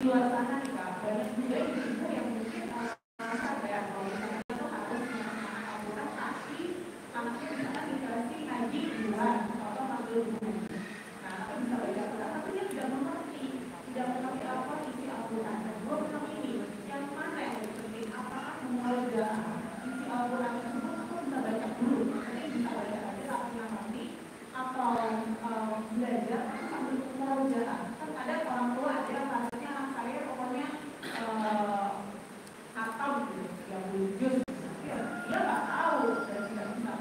luar sana nih Kak, banyak juga ibu-ibu yang mungkin merasa kayak kalau misalnya itu harus melaksanakan Al-Quran, tapi anaknya misalkan dikasih ngaji di luar atau manggil guru. Nah, anaknya bisa baca Al-Quran, tapi dia tidak mengerti apa isi Al-Quran. Dan gue bilang ini, yang mana yang lebih penting? Apakah memulai isi Al-Quran tersebut aku bisa baca dulu, nanti bisa baca aja tapi nanti, atau belajar sambil murojaah. Kan ada orang tua ada yang rasanya anak saya pokoknya atau gitu yang jujur dia nggak tahu dan tidak bisa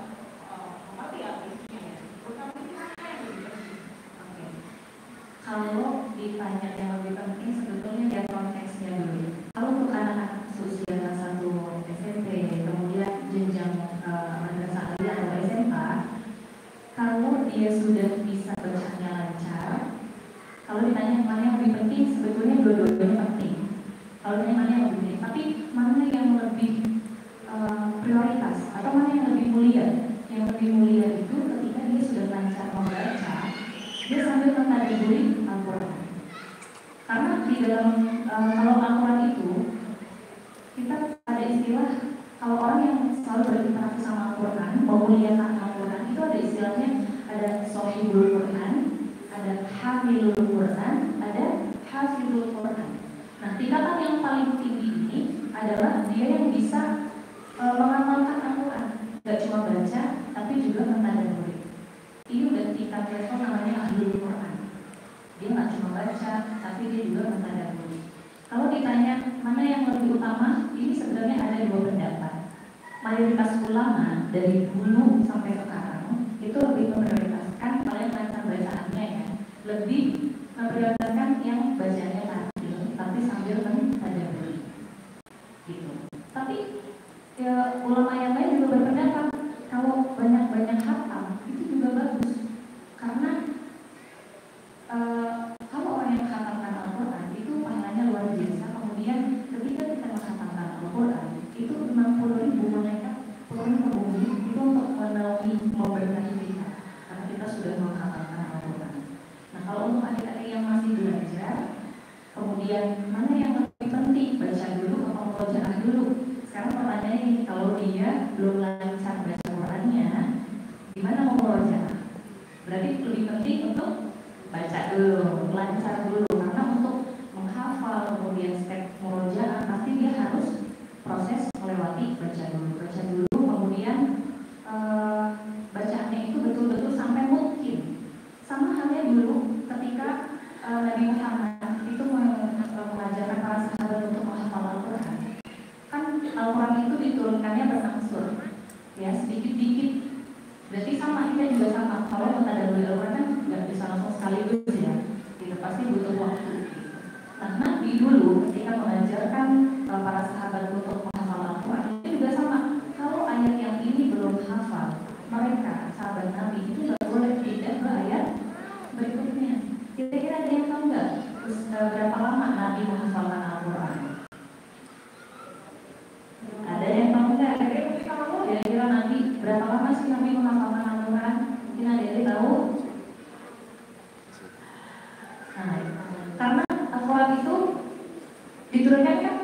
mengerti apa isinya ya. Tapi gimana yang lebih penting? Oke. Kalau ditanya yang lebih penting sebetulnya lihat konteksnya dulu. Kalau untuk anak-anak seusia kelas 1 SMP, kemudian jenjang madrasah aliyah atau SMA, kalau dia sudah bisa bacanya lancar, kalau ditanya mana yang lebih penting, sebetulnya dua-duanya penting. Kalau ditanya mana yang lebih penting, tapi mana yang lebih prioritas atau mana yang lebih mulia? Yang lebih mulia itu ketika dia sudah lancar membaca, dia sambil mentadabburi Al-Quran. Karena di dalam kalau Al-Quran itu kita ada istilah, kalau orang yang selalu berinteraksi sama Al-Quran, memuliakan Al-Quran, itu ada istilahnya, ada Sohibul Quran, ada Hamilul Quran, ada Hafizul Quran. Nah, tingkatan yang paling tinggi ini adalah dia yang bisa mengamalkan Al-Quran, gak cuma baca, tapi juga mentadabburi. Ini udah tingkat level namanya Ahlul Quran. Dia nggak cuma baca, tapi dia juga mentadabburi. Kalau ditanya mana yang lebih utama, ini sebenarnya ada dua pendapat. Mayoritas ulama dari dulu sampai sekarang itu lebih memprioritaskan kalian lancar bacaannya ya, lebih memprioritaskan yang bacanya tartil, tapi sambil mentadabburi. Gitu. Tapi ya, ulama yang lain juga berpendapat kalau banyak-banyak hafal itu juga bagus, karena kalau orang yang menghafalkan Al-Quran itu pahalanya luar biasa. Kemudian ketika kita menghafalkan Al-Quran itu 60.000 malaikat turun ke bumi itu untuk menaungi, memberkati kita karena kita sudah menghafalkan Al-Quran. Nah, kalau untuk adik-adik yang masih belajar, kemudian mana yang lebih penting, baca dulu atau murojaah dulu? Sekarang pertanyaannya ini, kalau dia belum lancar baca Qurannya, gimana mau murojaah? Berarti lebih penting untuk baca dulu, lancar dulu, karena untuk menghafal kemudian step murojaah pasti dia harus proses melewati baca dulu, kemudian bacaannya itu betul-betul sampai mungkin. Sama halnya dulu ketika Nabi Muhammad itu mengajarkan para sahabat untuk menghafal Al-Quran. Kan Al-Quran itu diturunkannya berangsur, ya sedikit-dikit. Berarti sama, kita juga sama. Kalau mentadabburi Al-Quran kan nggak bisa langsung sekaligus ya, itu pasti butuh waktu. Nah, Nabi dulu ketika mengajarkan para sahabat untuk menghafal Al-Quran itu juga sama. Kalau ayat yang ini belum hafal, mereka sahabat Nabi itu nggak boleh pindah ke ayat berikutnya. Kira-kira ada yang tahu nggak berapa lama Nabi menghafalkan Al-Quran? Ada yang tahu nggak? Kira-kira Nabi berapa lama sih Nabi menghafalkan Al-Quran? Mungkin ada yang tahu? Nah, karena Al-Quran itu diturunkan kan